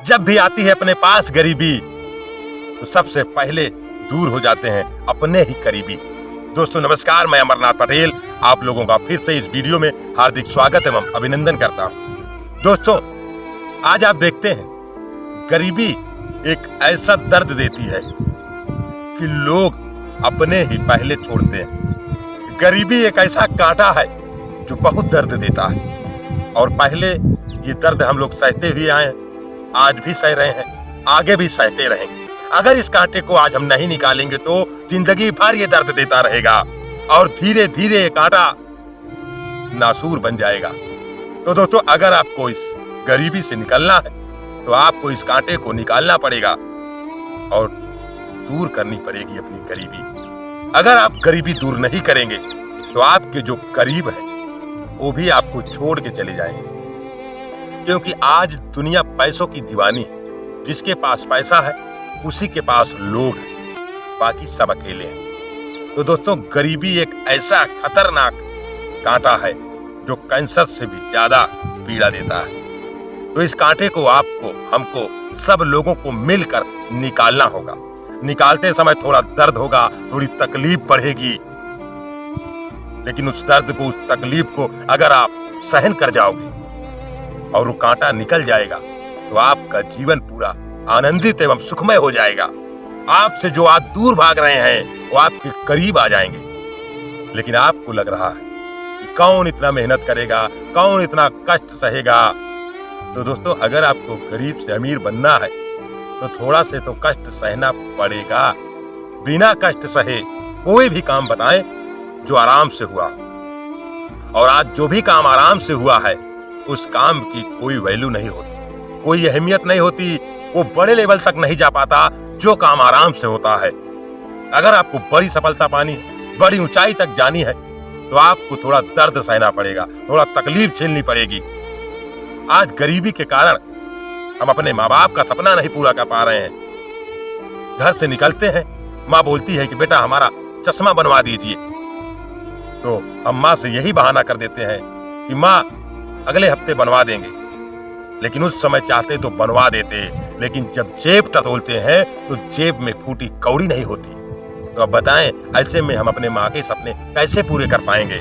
जब भी आती है अपने पास गरीबी तो सबसे पहले दूर हो जाते हैं अपने ही करीबी। दोस्तों नमस्कार, मैं अमरनाथ पटेल आप लोगों का फिर से इस वीडियो में हार्दिक स्वागत एवं अभिनंदन करता हूं। दोस्तों आज आप देखते हैं गरीबी एक ऐसा दर्द देती है कि लोग अपने ही पहले छोड़ते हैं। गरीबी एक ऐसा कांटा है जो बहुत दर्द देता है और पहले ये दर्द हम लोग सहते हुए आए हैं, आज भी सह रहे हैं, आगे भी सहते रहेंगे। अगर इस कांटे को आज हम नहीं निकालेंगे तो जिंदगी भर ये दर्द देता रहेगा और धीरे धीरे ये कांटा नासूर बन जाएगा। तो दोस्तों अगर आपको इस गरीबी से निकलना है तो आपको इस कांटे को निकालना पड़ेगा और दूर करनी पड़ेगी अपनी गरीबी। अगर आप गरीबी दूर नहीं करेंगे तो आपके जो करीब है वो भी आपको छोड़ के चले जाएंगे, क्योंकि आज दुनिया पैसों की दीवानी है। जिसके पास पैसा है उसी के पास लोग हैं, बाकी सब अकेले हैं। तो दोस्तों गरीबी एक ऐसा खतरनाक कांटा है जो कैंसर से भी ज्यादा पीड़ा देता है। तो इस कांटे को आपको, हमको, सब लोगों को मिलकर निकालना होगा। निकालते समय थोड़ा दर्द होगा, थोड़ी तकलीफ बढ़ेगी, लेकिन उस दर्द को, उस तकलीफ को अगर आप सहन कर जाओगे और वो कांटा निकल जाएगा तो आपका जीवन पूरा आनंदित एवं सुखमय हो जाएगा। आपसे जो आज दूर भाग रहे हैं वो आपके करीब आ जाएंगे। लेकिन आपको लग रहा है कि कौन इतना मेहनत करेगा, कौन इतना कष्ट सहेगा। तो दोस्तों अगर आपको गरीब से अमीर बनना है तो थोड़ा से तो कष्ट सहना पड़ेगा। बिना कष्ट सहे कोई भी काम बताएं जो आराम से हुआ, और आज जो भी काम आराम से हुआ है उस काम की कोई वैल्यू नहीं होती, कोई अहमियत नहीं होती, वो बड़े लेवल तक नहीं जा पाता जो काम आराम से होता है। अगर आपको बड़ी सफलता पानी, बड़ी ऊंचाई तक जानी है तो आपको थोड़ा दर्द सहना पड़ेगा, थोड़ा तकलीफ झेलनी पड़ेगी। आज गरीबी के कारण हम अपने माँ बाप का सपना नहीं पूरा कर पा रहे हैं। घर से निकलते हैं, माँ बोलती है कि बेटा हमारा चश्मा बनवा दीजिए, तो हम माँ से यही बहाना कर देते हैं कि माँ अगले हफ्ते बनवा देंगे। लेकिन उस समय चाहते तो बनवा देते, लेकिन जब जेब टटोलते हैं तो जेब में फूटी कौड़ी नहीं होती। तो अब बताएं ऐसे में हम अपने माँ के सपने कैसे पूरे कर पाएंगे।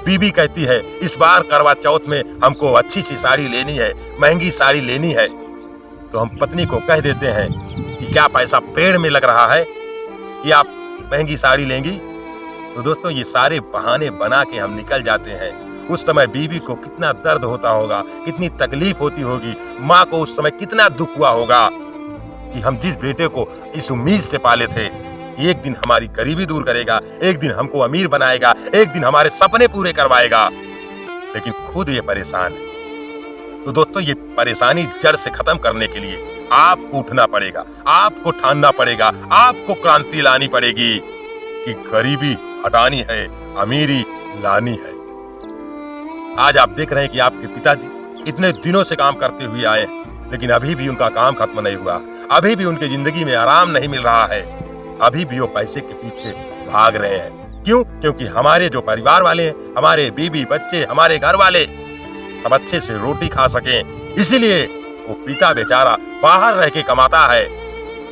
बीबी कहती है इस बार करवा चौथ में हमको अच्छी सी साड़ी लेनी है, महंगी साड़ी लेनी है, तो हम पत्नी को कह देते हैं कि क्या पैसा पेड़ में लग रहा है कि आप महंगी साड़ी लेंगी। तो दोस्तों ये सारे बहाने बना के हम निकल जाते हैं। उस समय बीबी को कितना दर्द होता होगा, कितनी तकलीफ होती होगी, माँ को उस समय कितना दुख हुआ होगा कि हम जिस बेटे को इस उम्मीद से पाले थे कि एक दिन हमारी गरीबी दूर करेगा, एक दिन हमको अमीर बनाएगा, एक दिन हमारे सपने पूरे करवाएगा, लेकिन खुद ये परेशान है। तो दोस्तों ये परेशानी जड़ से खत्म करने के लिए आपको उठना पड़ेगा, आपको ठानना पड़ेगा, आपको क्रांति लानी पड़ेगी कि गरीबी हटानी है, अमीरी लानी है। आज आप देख रहे हैं कि आपके पिताजी इतने दिनों से काम करते हुए आए हैं, लेकिन अभी भी उनका काम खत्म नहीं हुआ, अभी भी उनकी जिंदगी में आराम नहीं मिल रहा है, अभी भी वो पैसे के पीछे भाग रहे हैं। क्यों? क्योंकि हमारे जो परिवार वाले हैं, हमारे बीवी बच्चे, हमारे घर वाले सब अच्छे से रोटी खा सकें, इसीलिए वो पिता बेचारा बाहर रह के कमाता है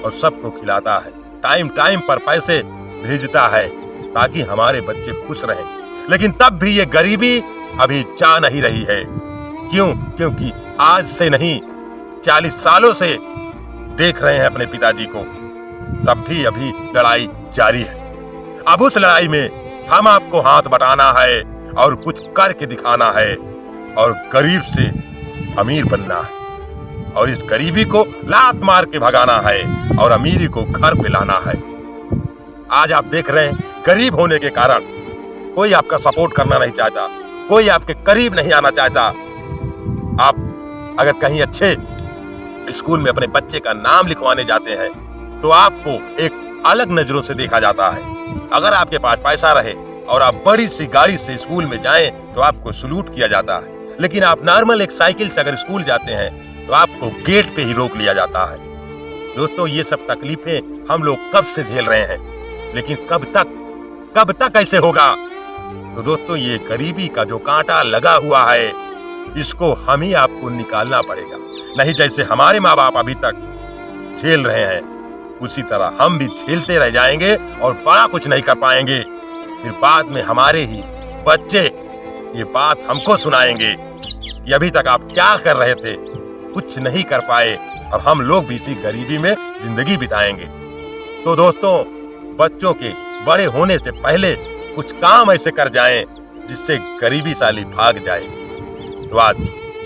और सबको खिलाता है, टाइम टाइम पर पैसे भेजता है ताकि हमारे बच्चे खुश रहें। लेकिन तब भी ये गरीबी अभी जा नहीं रही है। क्यों? क्योंकि आज से नहीं 40 सालों से देख रहे हैं अपने पिताजी को, तब भी अभी लड़ाई जारी है। अब उस लड़ाई में हम आपको हाथ बटाना है और कुछ करके दिखाना है और गरीब से अमीर बनना है और इस गरीबी को लात मार के भगाना है और अमीरी को घर पे लाना है। आज आप देख रहे हैं गरीब होने के कारण कोई आपका सपोर्ट करना नहीं चाहता, कोई आपके करीब नहीं आना चाहता। आप अगर कहीं अच्छे स्कूल में अपने बच्चे का नाम लिखवाने जाते हैं तो आपको एक अलग नजरों से देखा जाता है। अगर आपके पास पैसा रहे और आप बड़ी सी गाड़ी से स्कूल में जाएं तो आपको सलूट किया जाता है, लेकिन आप नॉर्मल एक साइकिल से अगर स्कूल जाते हैं तो आपको गेट पे ही रोक लिया जाता है। दोस्तों ये सब तकलीफें हम लोग कब से झेल रहे हैं, लेकिन कब तक ऐसे होगा। तो दोस्तों ये गरीबी का जो कांटा लगा हुआ है इसको हम ही आपको निकालना पड़ेगा। नहीं जैसे हमारे माँ बाप अभी तक झेल रहे हैं, उसी तरह हम भी झेलते रह जाएंगे और बड़ा कुछ नहीं कर पाएंगे। फिर बाद में हमारे ही बच्चे ये बात हमको सुनाएंगे कि अभी तक आप क्या कर रहे थे, कुछ नहीं कर पाए, और हम लोग भी इसी गरीबी में जिंदगी बिताएंगे। तो दोस्तों, बच्चों के बड़े होने से पहले कुछ काम ऐसे कर जाएं जिससे गरीबी साली भाग जाए। तो आज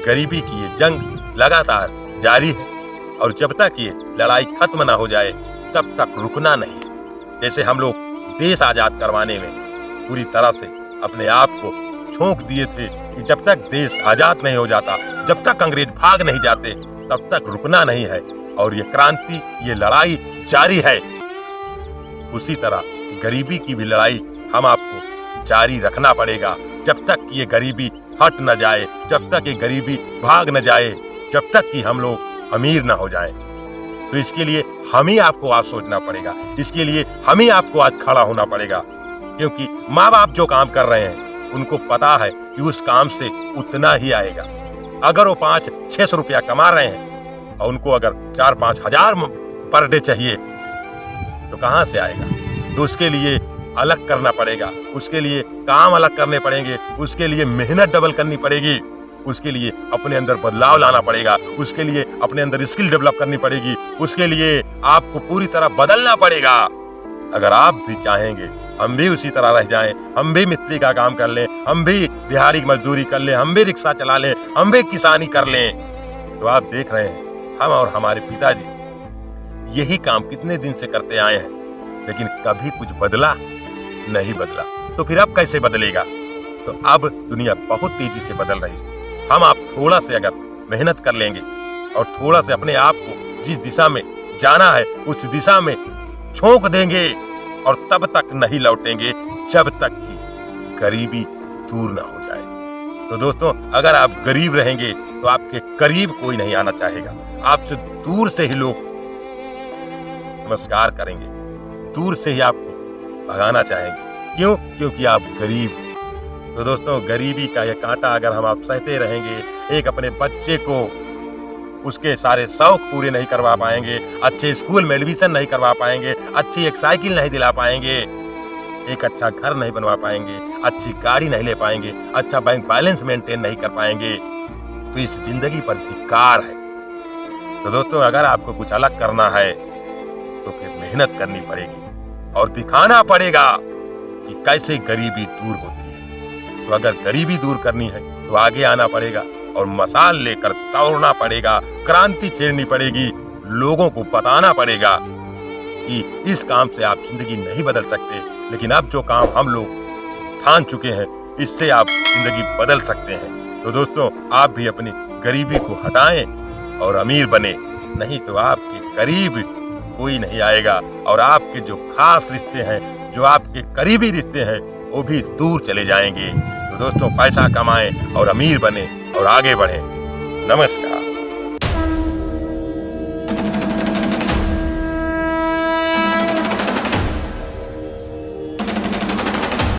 गरीबी की ये जंग लगातार जारी है और जब तक ये लड़ाई खत्म ना हो जाए तब तक रुकना नहीं। जैसे हम लोग देश आजाद करवाने में पूरी तरह से अपने आप को झोंक दिए थे कि जब तक देश आजाद नहीं हो जाता, जब तक अंग्रेज भाग नहीं जाते, तब तक रुकना नहीं है और ये क्रांति, ये लड़ाई जारी है। उसी तरह गरीबी की भी लड़ाई हम आपको जारी रखना पड़ेगा जब तक ये गरीबी हट न जाए, जब तक ये गरीबी भाग न जाए, जब तक कि हम लोग अमीर न हो जाएं। तो इसके लिए हम ही आपको आज सोचना पड़ेगा, इसके लिए हम ही आपको आज खड़ा होना पड़ेगा, क्योंकि माँ बाप जो काम कर रहे हैं उनको पता है कि उस काम से उतना ही आएगा। अगर वो 500-600 रुपया कमा रहे हैं और उनको अगर 4-5 हजार पर डे चाहिए तो कहाँ से आएगा? तो उसके लिए अलग करना पड़ेगा, उसके लिए काम अलग करने पड़ेंगे, उसके लिए मेहनत डबल करनी पड़ेगी, उसके लिए अपने अंदर बदलाव लाना पड़ेगा, उसके लिए अपने अंदर स्किल डेवलप करनी पड़ेगी, उसके लिए आपको पूरी तरह बदलना पड़ेगा। अगर आप भी चाहेंगे हम भी उसी तरह रह जाएं, हम भी मिस्त्री का काम कर लें, हम भी दिहाड़ी मजदूरी कर लें, हम भी रिक्शा चला लें, हम भी किसानी कर लें, तो आप देख रहे हैं हम और हमारे पिताजी यही काम कितने दिन से करते आए हैं, लेकिन कभी कुछ बदला नहीं बदला। तो फिर अब कैसे बदलेगा? तो अब दुनिया बहुत तेजी से बदल रही है। हम आप थोड़ा से अगर मेहनत कर लेंगे और थोड़ा से अपने आप को जिस दिशा में जाना है उस दिशा में झोंक देंगे और तब तक नहीं लौटेंगे जब तक कि गरीबी दूर ना हो जाए। तो दोस्तों, अगर आप गरीब रहेंगे तो आपके करीब कोई नहीं आना चाहेगा, आपसे दूर से ही लोग नमस्कार करेंगे, दूर से ही आपको भगाना चाहेंगे। क्यों? क्योंकि आप गरीब हैं। तो दोस्तों, गरीबी का यह कांटा अगर हम आप सहते रहेंगे, एक अपने बच्चे को उसके सारे शौक पूरे नहीं करवा पाएंगे, अच्छे स्कूल में एडमिशन नहीं करवा पाएंगे, अच्छी एक साइकिल नहीं दिला पाएंगे, एक अच्छा घर नहीं बनवा पाएंगे, अच्छी गाड़ी नहीं ले पाएंगे, अच्छा बैंक बैलेंस मेंटेन नहीं कर पाएंगे, तो इस जिंदगी पर धिक्कार है। तो दोस्तों, अगर आपको कुछ अलग करना है तो फिर मेहनत करनी पड़ेगी और दिखाना पड़ेगा कि कैसे गरीबी दूर होती है। तो अगर गरीबी दूर करनी है तो आगे आना पड़ेगा और मशाल लेकर दौड़ना पड़ेगा, क्रांति छेड़नी पड़ेगी, लोगों को बताना पड़ेगा कि इस काम से आप जिंदगी नहीं बदल सकते, लेकिन अब जो काम हम लोग ठान चुके हैं इससे आप जिंदगी बदल सकते हैं। तो दोस्तों, आप भी अपनी गरीबी को हटाएं और अमीर बने, नहीं तो आपके करीब कोई नहीं आएगा और आपके जो खास रिश्ते हैं, जो आपके करीबी रिश्ते हैं, वो भी दूर चले जाएंगे। तो दोस्तों, पैसा कमाएं और अमीर बने और आगे बढ़ें। नमस्कार।